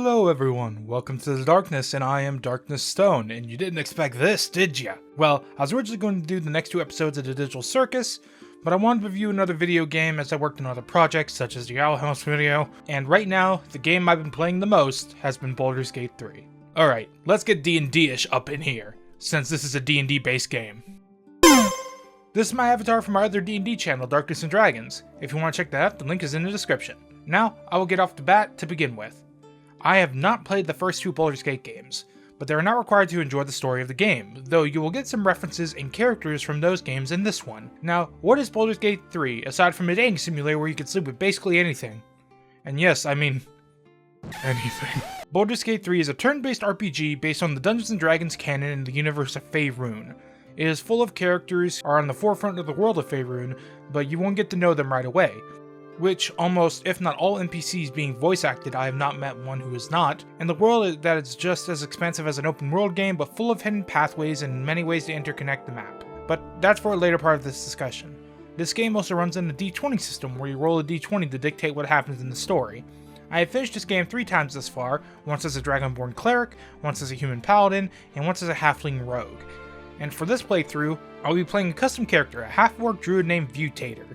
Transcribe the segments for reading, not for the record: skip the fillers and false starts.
Hello everyone, welcome to the Darkness, and I am DarknessStone, and you didn't expect this, did ya? Well, I was originally going to do the next 2 episodes of the Digital Circus, but I wanted to review another video game as I worked on other projects such as the Owl House video, and right now, the game I've been playing the most has been Baldur's Gate 3. Alright, let's get D&D-ish up in here, since this is a D&D based game. This is my avatar from my other D&D channel, Darkness and Dragons. If you want to check that out, the link is in the description. Now, I will get off the bat to begin with. I have not played the first 2 Baldur's Gate games, but they are not required to enjoy the story of the game, though you will get some references and characters from those games in this one. Now, what is Baldur's Gate 3, aside from a dating simulator where you can sleep with basically anything? And yes, I mean, anything. Baldur's Gate 3 is a turn-based RPG based on the Dungeons & Dragons canon in the universe of Faerun. It is full of characters who are on the forefront of the world of Faerun, but you won't get to know them right away. Which, almost, if not all NPCs being voice acted, I have not met one who is not, and the world that is just as expansive as an open world game, but full of hidden pathways and many ways to interconnect the map. But that's for a later part of this discussion. This game also runs in the D20 system, where you roll a D20 to dictate what happens in the story. I have finished this game 3 times thus far, once as a Dragonborn Cleric, once as a Human Paladin, and once as a Halfling Rogue. And for this playthrough, I'll be playing a custom character, a half-orc druid named Vutator.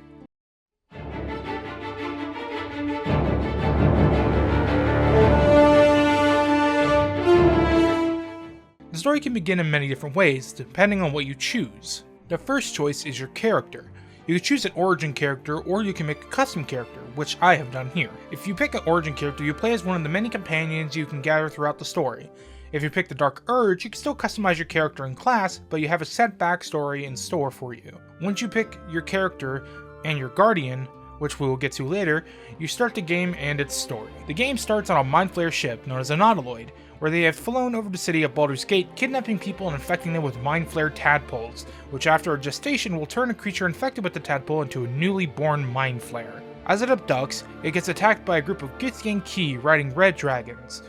The story can begin in many different ways, depending on what you choose. The first choice is your character. You can choose an origin character, or you can make a custom character, which I have done here. If you pick an origin character, you play as one of the many companions you can gather throughout the story. If you pick the Dark Urge, you can still customize your character and class, but you have a set backstory in store for you. Once you pick your character and your guardian, which we will get to later, you start the game and its story. The game starts on a Mind Flayer ship known as a Nautiloid, where they have flown over the city of Baldur's Gate, kidnapping people and infecting them with Mind Flayer tadpoles, which after a gestation will turn a creature infected with the tadpole into a newly born Mind Flayer. As it abducts, it gets attacked by a group of Githyan Ki riding red dragons.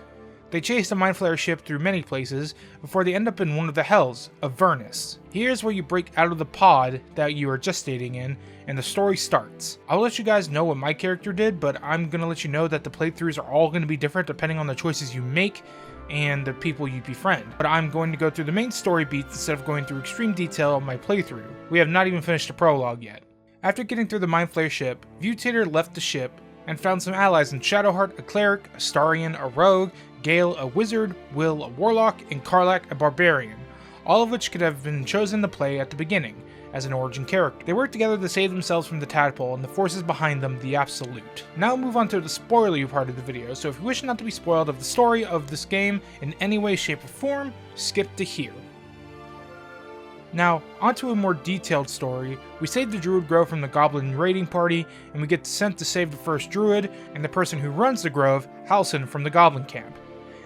They chase the Mind Flayer ship through many places before they end up in one of the hells, Avernus. Here's where you break out of the pod that you are gestating in, and the story starts. I'll let you guys know what my character did, but I'm going to let you know that the playthroughs are all going to be different depending on the choices you make and the people you befriend. But I'm going to go through the main story beats instead of going through extreme detail on my playthrough. We have not even finished the prologue yet. After getting through the Mind Flayer ship, Vutator left the ship and found some allies in Shadowheart, a cleric, a Starian, a rogue, Gale, a wizard, Will, a warlock, and Karlach, a barbarian, all of which could have been chosen to play at the beginning as an origin character. They work together to save themselves from the tadpole and the forces behind them, the Absolute. Now move on to the spoiler part of the video, so if you wish not to be spoiled of the story of this game in any way, shape, or form, skip to here. Now, onto a more detailed story. We save the Druid Grove from the Goblin raiding party, and we get sent to save the first Druid and the person who runs the Grove, Halsin, from the Goblin camp.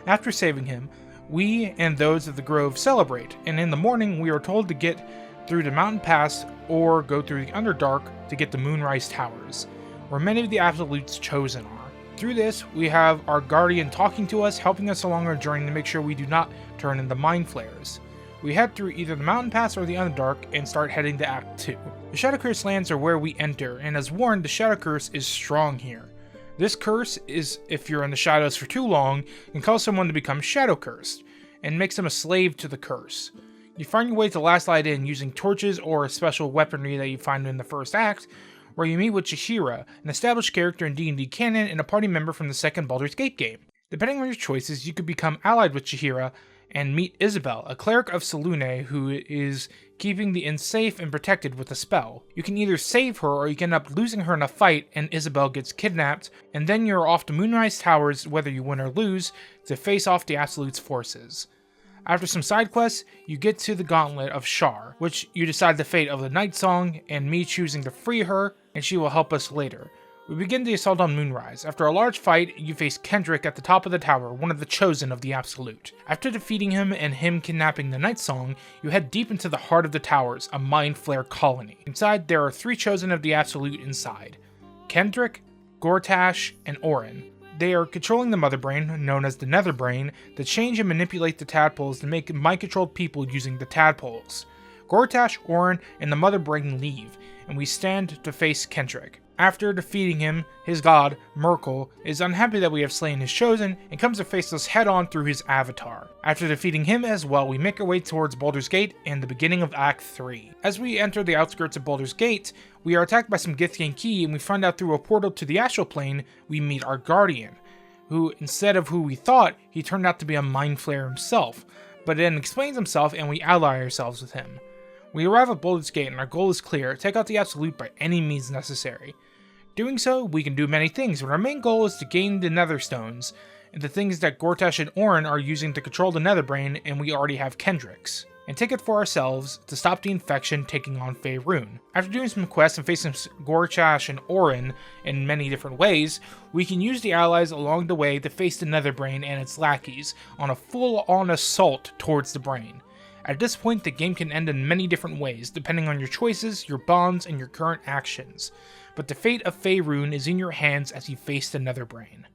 After saving him, we and those of the Grove celebrate, and in the morning we are told to get through the Mountain Pass or go through the Underdark to get the Moonrise Towers, where many of the Absolutes chosen are. Through this, we have our Guardian talking to us, helping us along our journey to make sure we do not turn into Mind Flayers. We head through either the Mountain Pass or the Underdark and start heading to Act 2. The Shadow Curse lands are where we enter, and as warned, the Shadow Curse is strong here. This curse is, if you're in the shadows for too long, can cause someone to become Shadow Cursed, and makes them a slave to the curse. You find your way to Last Light Inn using torches or a special weaponry that you find in the first act, where you meet with Jaheira, an established character in D&D canon and a party member from the second Baldur's Gate game. Depending on your choices, you could become allied with Jaheira and meet Isabel, a cleric of Selûne who is keeping the inn safe and protected with a spell. You can either save her or you can end up losing her in a fight and Isabel gets kidnapped, and then you're off to Moonrise Towers, whether you win or lose, to face off the Absolute's forces. After some side quests, you get to the Gauntlet of Shar, which you decide the fate of the Night Song and me choosing to free her, and she will help us later. We begin the assault on Moonrise. After a large fight, you face Kendrick at the top of the tower, one of the chosen of the Absolute. After defeating him and him kidnapping the Night Song, you head deep into the heart of the towers, a Mind Flayer colony. Inside, there are 3 chosen of the Absolute inside: Kendrick, Gortash, and Orin. They are controlling the Mother Brain, known as the Nether Brain, to change and manipulate the tadpoles to make mind-controlled people using the tadpoles. Gortash, Orin, and the Mother Brain leave, and we stand to face Kendrick. After defeating him, his god, Merkel, is unhappy that we have slain his chosen and comes to face us head-on through his avatar. After defeating him as well, we make our way towards Baldur's Gate and the beginning of Act 3. As we enter the outskirts of Baldur's Gate, we are attacked by some Githyanki, and we find out through a portal to the astral plane, we meet our guardian, who, instead of who we thought, he turned out to be a mind flayer himself, but then explains himself and we ally ourselves with him. We arrive at Baldur's Gate and our goal is clear: take out the Absolute by any means necessary. Doing so, we can do many things, but our main goal is to gain the Nether Stones, and the things that Gortash and Orin are using to control the Netherbrain, and we already have Kendrick's, and take it for ourselves to stop the infection taking on Faerun. After doing some quests and facing Gortash and Orin in many different ways, we can use the allies along the way to face the Netherbrain and its lackeys on a full-on assault towards the brain. At this point, the game can end in many different ways, depending on your choices, your bonds, and your current actions. But the fate of Faerun is in your hands as you face the Netherbrain.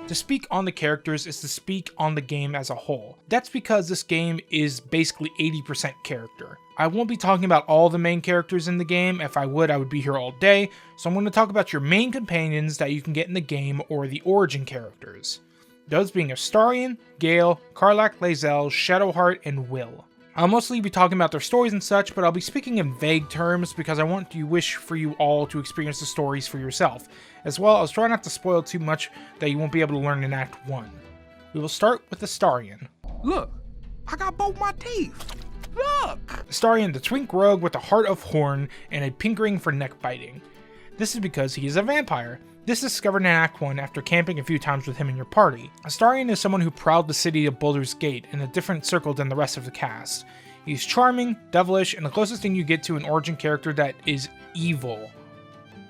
To speak on the characters is to speak on the game as a whole. That's because this game is basically 80% character. I won't be talking about all the main characters in the game. If I would be here all day. So I'm going to talk about your main companions that you can get in the game, or the origin characters. Those being Astarion, Gale, Karlach, Lae'zel, Shadowheart, and Will. I'll mostly be talking about their stories and such, but I'll be speaking in vague terms because I want to wish for you all to experience the stories for yourself. As well, I'll try not to spoil too much that you won't be able to learn in Act 1. We will start with Astarion. Look, I got both my teeth. Look! Astarion, the twink rogue with a heart of horn and a pink ring for neck biting. This is because he is a vampire. This is discovered in Act 1 after camping a few times with him and your party. Astarion is someone who prowled the city of Baldur's Gate in a different circle than the rest of the cast. He's charming, devilish, and the closest thing you get to an origin character that is evil,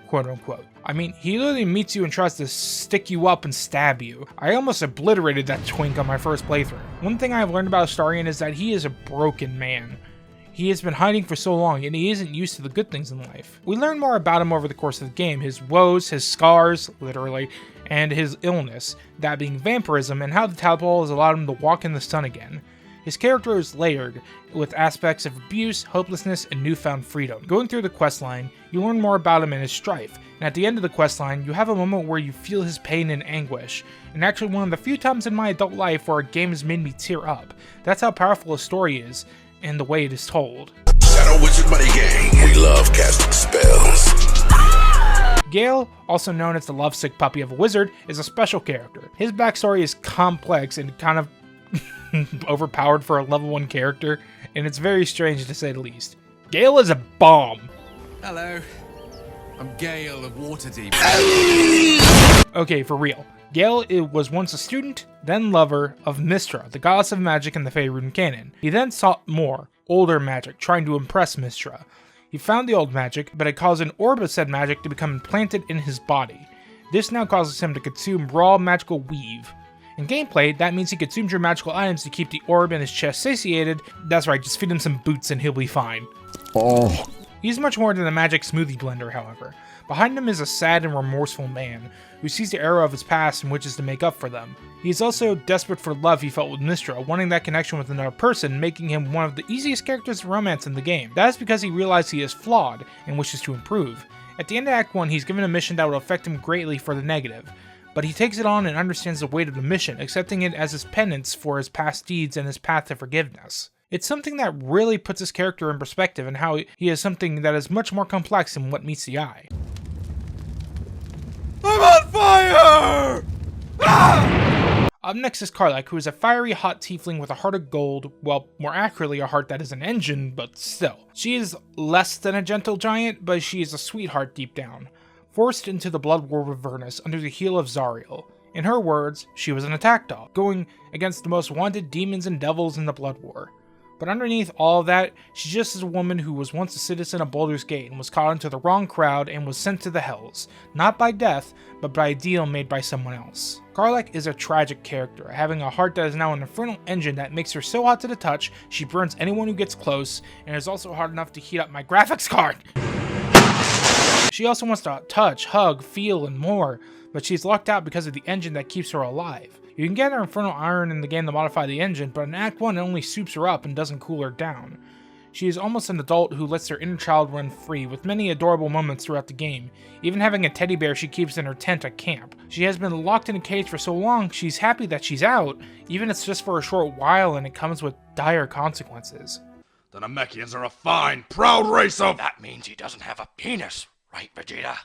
quote unquote. I mean, he literally meets you and tries to stick you up and stab you. I almost obliterated that twink on my first playthrough. One thing I've learned about Astarion is that he is a broken man. He has been hiding for so long, and he isn't used to the good things in life. We learn more about him over the course of the game, his woes, his scars, literally, and his illness, that being vampirism, and how the tadpole has allowed him to walk in the sun again. His character is layered, with aspects of abuse, hopelessness, and newfound freedom. Going through the questline, you learn more about him and his strife, and at the end of the questline, you have a moment where you feel his pain and anguish, and actually one of the few times in my adult life where a game has made me tear up. That's how powerful a story is, and the way it is told. Shadow Wizard Money Gang, we love casting spells. Gale, also known as the lovesick puppy of a wizard, is a special character. His backstory is complex and kind of overpowered for a level 1 character, and it's very strange to say the least. Gale is a bomb! Hello, I'm Gale of Waterdeep. Okay, for real. Gale was once a student, then lover, of Mystra, the goddess of magic in the Faerun canon. He then sought more, older magic, trying to impress Mystra. He found the old magic, but it caused an orb of said magic to become implanted in his body. This now causes him to consume raw magical weave. In gameplay, that means he consumes your magical items to keep the orb in his chest satiated. That's right, just feed him some boots and he'll be fine. Oh. He's much more than a magic smoothie blender, however. Behind him is a sad and remorseful man, who sees the error of his past and wishes to make up for them. He is also desperate for love he felt with Mystra, wanting that connection with another person, making him one of the easiest characters to romance in the game. That is because he realized he is flawed and wishes to improve. At the end of Act 1, he's given a mission that will affect him greatly for the negative, but he takes it on and understands the weight of the mission, accepting it as his penance for his past deeds and his path to forgiveness. It's something that really puts his character in perspective and how he is something that is much more complex than what meets the eye. I'm on fire! Ah! Up next is Karlach, who is a fiery hot tiefling with a heart of gold, well, more accurately a heart that is an engine, but still. She is less than a gentle giant, but she is a sweetheart deep down, forced into the blood war with Vernus under the heel of Zariel. In her words, she was an attack dog, going against the most wanted demons and devils in the blood war. But underneath all of that, she just is a woman who was once a citizen of Baldur's Gate and was caught into the wrong crowd and was sent to the Hells, not by death, but by a deal made by someone else. Karlach is a tragic character, having a heart that is now an infernal engine that makes her so hot to the touch, she burns anyone who gets close, and is also hot enough to heat up my graphics card! She also wants to touch, hug, feel, and more, but she's locked out because of the engine that keeps her alive. You can get her infernal iron in the game to modify the engine, but in Act 1 it only soups her up and doesn't cool her down. She is almost an adult who lets her inner child run free, with many adorable moments throughout the game, even having a teddy bear she keeps in her tent at camp. She has been locked in a cage for so long, she's happy that she's out, even if it's just for a short while and it comes with dire consequences. The Namekians are a fine, proud race of... That means he doesn't have a penis, right, Vegeta?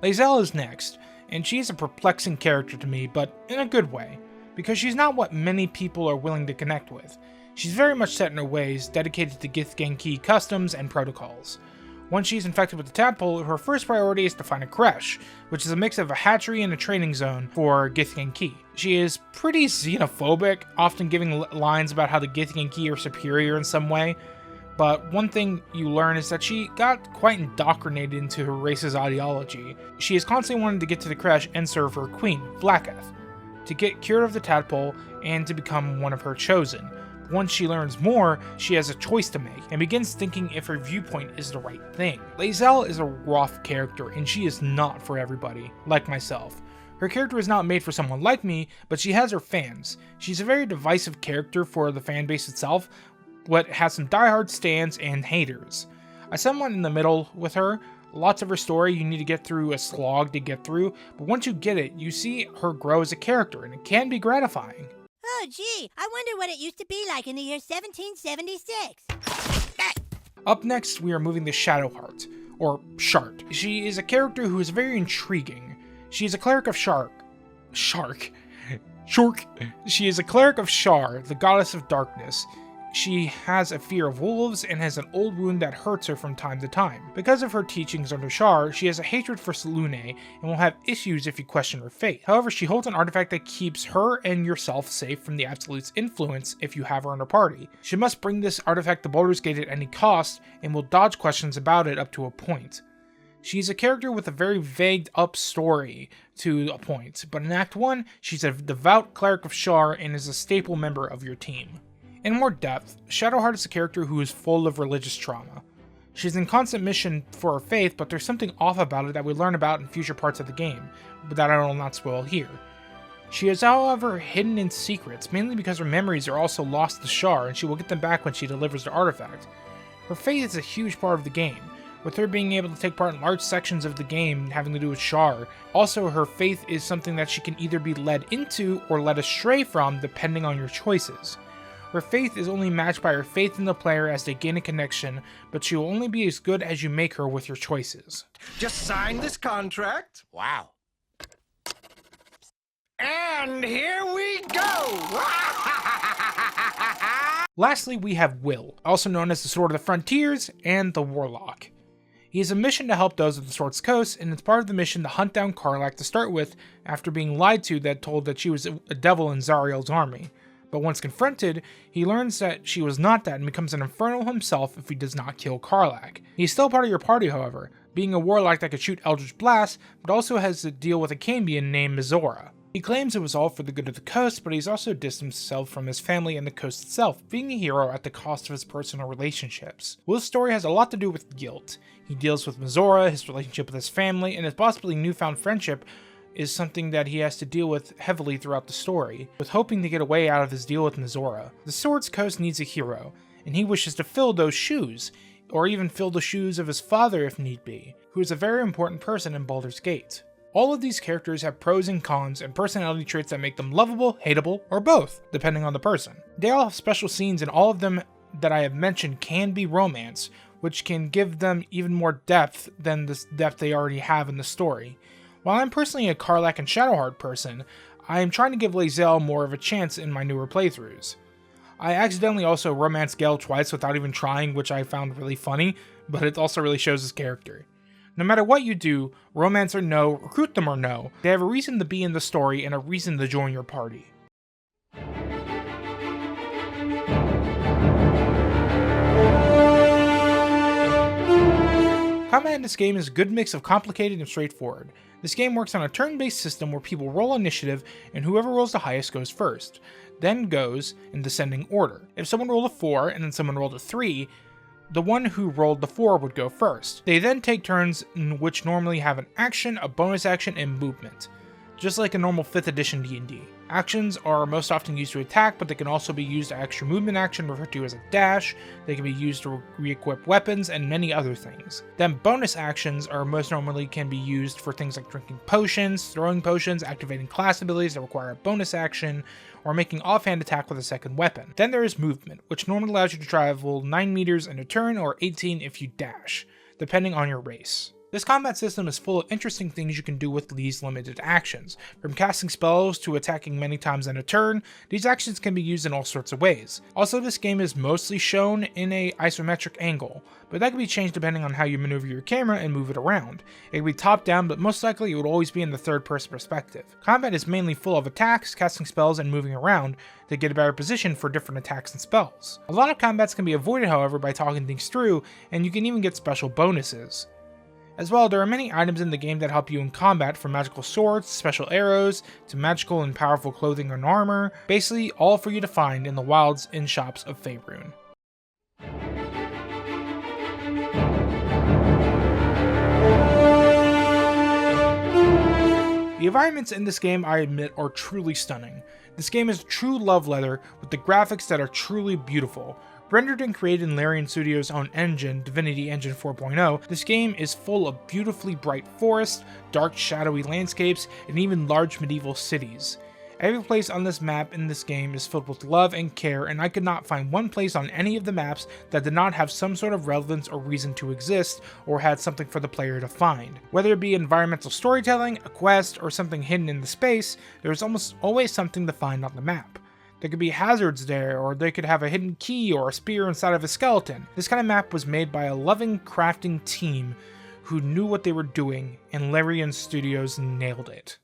Lae'zel is next, and she is a perplexing character to me, but in a good way, because she's not what many people are willing to connect with. She's very much set in her ways, dedicated to Githyanki customs and protocols. Once she's infected with the tadpole, her first priority is to find a creche, which is a mix of a hatchery and a training zone for Githyanki. She is pretty xenophobic, often giving lines about how the Githyanki are superior in some way, but one thing you learn is that she got quite indoctrinated into her race's ideology. She is constantly wanting to get to the creche and serve her queen, Blacketh, to get cured of the tadpole and to become one of her chosen. Once she learns more, she has a choice to make, and begins thinking if her viewpoint is the right thing. Lae'zel is a rough character, and she is not for everybody, like myself. Her character is not made for someone like me, but she has her fans. She's a very divisive character for the fanbase itself, but has some diehard stans and haters. I somewhat in the middle with her. Lots of her story you need to get through a slog to get through, but once you get it, you see her grow as a character, and it can be gratifying. Oh gee, I wonder what it used to be like in the year 1776. Up next, we are moving to Shadowheart, or Shart. She is a character who is very intriguing. She is a cleric of Shork. She is a cleric of Shar, the goddess of darkness. She has a fear of wolves and has an old wound that hurts her from time to time. Because of her teachings under Shar, she has a hatred for Selune and will have issues if you question her faith. However, she holds an artifact that keeps her and yourself safe from the Absolute's influence if you have her in her party. She must bring this artifact to Baldur's Gate at any cost and will dodge questions about it up to a point. She's a character with a very vague up story to a point, but in Act 1, she's a devout cleric of Shar and is a staple member of your team. In more depth, Shadowheart is a character who is full of religious trauma. She's in constant mission for her faith, but there's something off about it that we learn about in future parts of the game, but that I will not spoil here. She is however hidden in secrets, mainly because her memories are also lost to Shar, and she will get them back when she delivers the artifact. Her faith is a huge part of the game, with her being able to take part in large sections of the game having to do with Shar. Also, her faith is something that she can either be led into or led astray from depending on your choices. Her faith is only matched by her faith in the player as they gain a connection, but she will only be as good as you make her with your choices. Just sign this contract. Wow. And here we go! Lastly, we have Will, also known as the Sword of the Frontiers and the Warlock. He has a mission to help those of the Sword's Coast, and it's part of the mission to hunt down Karlach to start with after being lied to that told that she was a devil in Zariel's army. But once confronted, he learns that she was not that and becomes an infernal himself if he does not kill Karlach. He is still part of your party, however, being a warlock that could shoot Eldritch Blasts, but also has to deal with a Cambion named Mizora. He claims it was all for the good of the coast, but he's also distanced himself from his family and the coast itself, being a hero at the cost of his personal relationships. Will's story has a lot to do with guilt. He deals with Mizora, his relationship with his family, and his possibly newfound friendship is something that he has to deal with heavily throughout the story, with hoping to get a way out of his deal with Mizora. The Sword's Coast needs a hero, and he wishes to fill those shoes, or even fill the shoes of his father if need be, who is a very important person in Baldur's Gate. All of these characters have pros and cons and personality traits that make them lovable, hateable, or both, depending on the person. They all have special scenes, and all of them that I have mentioned can be romance, which can give them even more depth than the depth they already have in the story. While I'm personally a Karlach and Shadowheart person, I am trying to give Lae'zel more of a chance in my newer playthroughs. I accidentally also romanced Gale twice without even trying, which I found really funny, but it also really shows his character. No matter what you do, romance or no, recruit them or no, they have a reason to be in the story and a reason to join your party. Combat in this game is a good mix of complicated and straightforward. This game works on a turn-based system where people roll initiative and whoever rolls the highest goes first, then goes in descending order. If someone rolled a 4 and then someone rolled a 3, the one who rolled the 4 would go first. They then take turns which normally have an action, a bonus action, and movement, just like a normal 5th edition D&D. Actions are most often used to attack, but they can also be used as extra movement action referred to as a dash. They can be used to re-equip weapons and many other things. Then bonus actions are most normally can be used for things like drinking potions, throwing potions, activating class abilities that require a bonus action, or making offhand attack with a second weapon. Then there is movement, which normally allows you to travel 9 meters in a turn or 18 if you dash, depending on your race. This combat system is full of interesting things you can do with these limited actions. From casting spells to attacking many times in a turn, these actions can be used in all sorts of ways. Also, this game is mostly shown in an isometric angle, but that can be changed depending on how you maneuver your camera and move it around. It can be top down, but most likely it would always be in the third person perspective. Combat is mainly full of attacks, casting spells, and moving around to get a better position for different attacks and spells. A lot of combats can be avoided, however, by talking things through, and you can even get special bonuses. As well, there are many items in the game that help you in combat, from magical swords, special arrows, to magical and powerful clothing and armor, basically all for you to find in the wilds and shops of Faerun. The environments in this game, I admit, are truly stunning. This game is true love letter with the graphics that are truly beautiful. Rendered and created in Larian Studios' own engine, Divinity Engine 4.0, this game is full of beautifully bright forests, dark shadowy landscapes, and even large medieval cities. Every place on this map in this game is filled with love and care, and I could not find one place on any of the maps that did not have some sort of relevance or reason to exist, or had something for the player to find. Whether it be environmental storytelling, a quest, or something hidden in the space, there is almost always something to find on the map. There could be hazards there, or they could have a hidden key or a spear inside of a skeleton. This kind of map was made by a loving crafting team who knew what they were doing, and Larian Studios nailed it.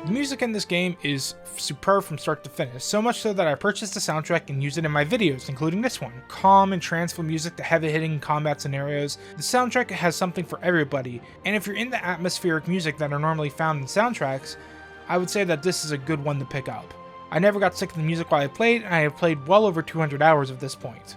The music in this game is superb from start to finish, so much so that I purchased the soundtrack and use it in my videos, including this one. Calm and transful music to heavy-hitting combat scenarios, the soundtrack has something for everybody, and if you're into atmospheric music that are normally found in soundtracks, I would say that this is a good one to pick up. I never got sick of the music while I played, and I have played well over 200 hours at this point.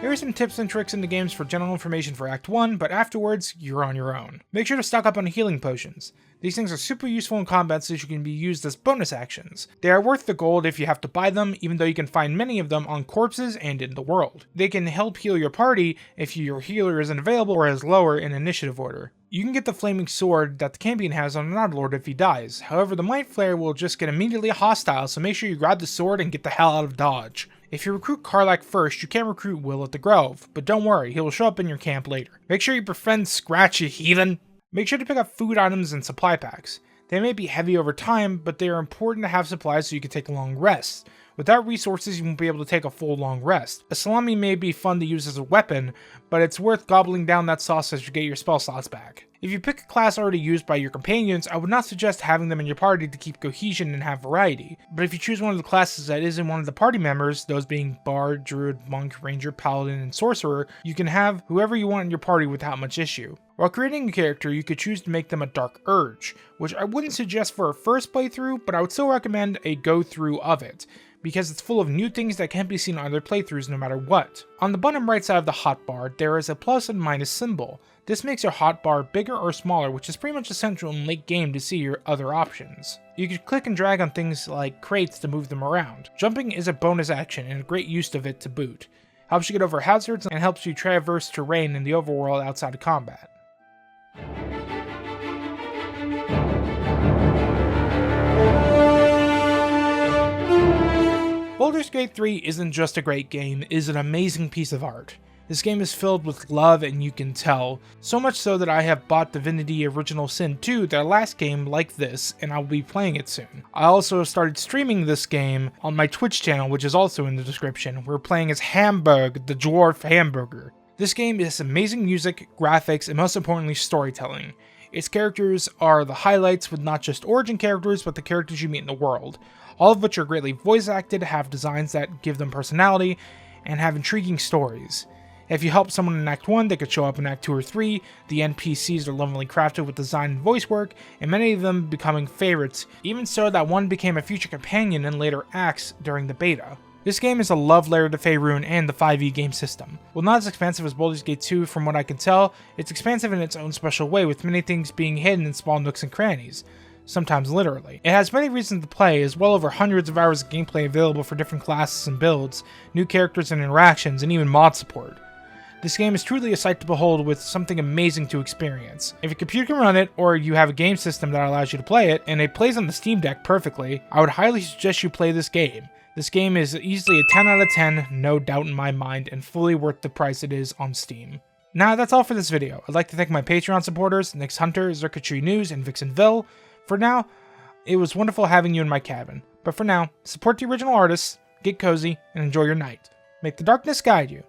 There are some tips and tricks in the games for general information for Act 1, but afterwards, you're on your own. Make sure to stock up on healing potions. These things are super useful in combat since you can be used as bonus actions. They are worth the gold if you have to buy them, even though you can find many of them on corpses and in the world. They can help heal your party if your healer isn't available or is lower in initiative order. You can get the flaming sword that the champion has on an Lord if he dies. However, the Might Flare will just get immediately hostile, so make sure you grab the sword and get the hell out of dodge. If you recruit Karlach first, you can recruit Will at the Grove, but don't worry, he will show up in your camp later. Make sure you befriend Scratch, you heathen! Make sure to pick up food items and supply packs. They may be heavy over time, but they are important to have supplies so you can take long rests. Without resources, you won't be able to take a full long rest. A salami may be fun to use as a weapon, but it's worth gobbling down that sauce as you get your spell slots back. If you pick a class already used by your companions, I would not suggest having them in your party to keep cohesion and have variety. But if you choose one of the classes that isn't one of the party members, those being Bard, Druid, Monk, Ranger, Paladin, and Sorcerer, you can have whoever you want in your party without much issue. While creating a character, you could choose to make them a Dark Urge, which I wouldn't suggest for a first playthrough, but I would still recommend a go-through of it, because it's full of new things that can't be seen on other playthroughs no matter what. On the bottom right side of the hotbar, there is a plus and minus symbol. This makes your hotbar bigger or smaller, which is pretty much essential in late game to see your other options. You can click and drag on things like crates to move them around. Jumping is a bonus action and a great use of it to boot. Helps you get over hazards and helps you traverse terrain in the overworld outside of combat. Baldur's Gate 3 isn't just a great game, it is an amazing piece of art. This game is filled with love and you can tell, so much so that I have bought Divinity Original Sin 2, their last game like this, and I'll be playing it soon. I also started streaming this game on my Twitch channel, which is also in the description. We're playing as Hamburg, the dwarf hamburger. This game has amazing music, graphics, and most importantly storytelling. Its characters are the highlights with not just origin characters, but the characters you meet in the world. All of which are greatly voice acted, have designs that give them personality, and have intriguing stories. It If you help someone in Act 1, they could show up in Act 2 or 3, the NPCs are lovingly crafted with design and voice work, and many of them becoming favorites, even so that one became a future companion in later acts during the beta. This game is a love letter to Faerun and the 5e game system. While not as expansive as Baldur's Gate 2 from what I can tell, it's expansive in its own special way, with many things being hidden in small nooks and crannies, sometimes literally. It has many reasons to play, as well over hundreds of hours of gameplay available for different classes and builds, new characters and interactions, and even mod support. This game is truly a sight to behold with something amazing to experience. If your computer can run it, or you have a game system that allows you to play it, and it plays on the Steam Deck perfectly, I would highly suggest you play this game. This game is easily a 10 out of 10, no doubt in my mind, and fully worth the price it is on Steam. Now, that's all for this video. I'd like to thank my Patreon supporters, Nyx Hunter, Zerkatry News, and Vixenville. For now, it was wonderful having you in my cabin. But for now, support the original artists, get cozy, and enjoy your night. Make the darkness guide you.